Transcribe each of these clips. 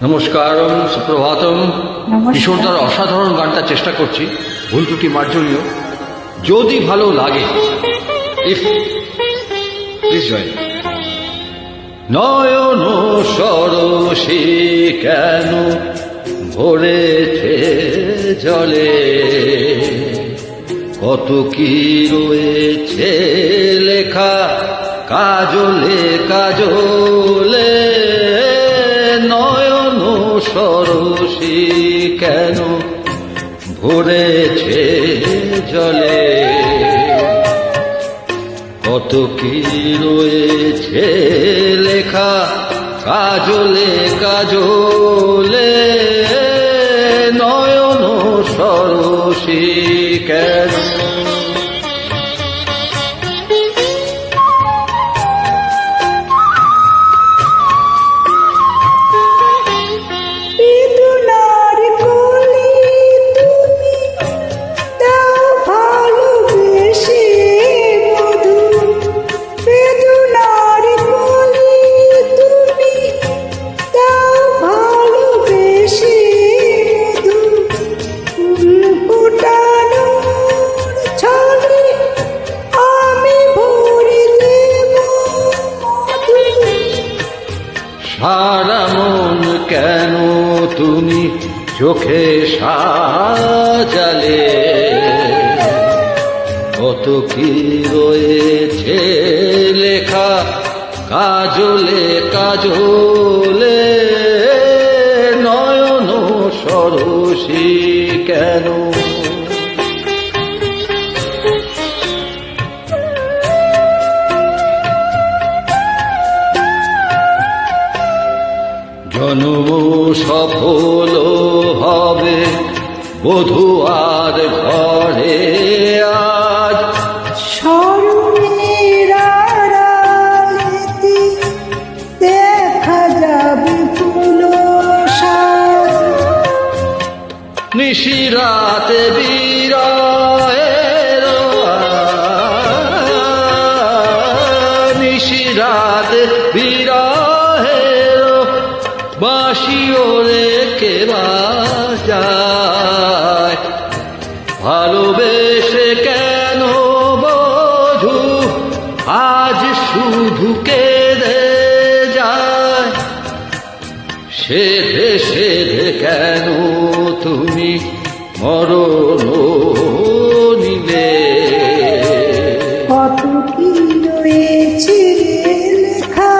নমস্কারম, সুপ্রভাতম। কিশোরদার অসাধারণ গানটা চেষ্টা করছি, ভুল ত্রুটি মার্জনীয়। যদি ভালো লাগে প্লিজ জয়েন। নয়ন সরসী কেন ভরেছে জলে, কত কি রয়েছে লেখা কাজলে কাজলে। নয়ন সরসী কেন ভরেছে জলে, কত কি রয়েছে লেখা কাজলে কাজলে। নয়ন সরসী কেন। সারা মন কেন তুমি চোখে সাজালে, কত কি রয়েছে লেখা কাজলে কাজলে। নয়ন সরসী কেন। জন্ম সফল হবে বধূ আর ঘরে আজ, দেখা যাবে ফুল সাজ। নিশিরাতে বিরহের নিশিরাতে বিরহের বাঁশিও রেখে বাজায়। ভালোবেসে কেন বধূ আজ শুধু কেঁদে যায়, সেধে সেধে কেন তুমি মরণ নিলে। কত কি রয়েছে লেখা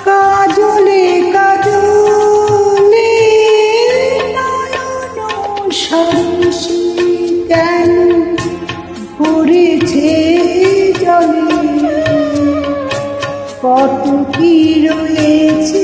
কাজলে কাজলে। নয়ন সরসী কেন ভরেছে জলে, কত কি রয়েছে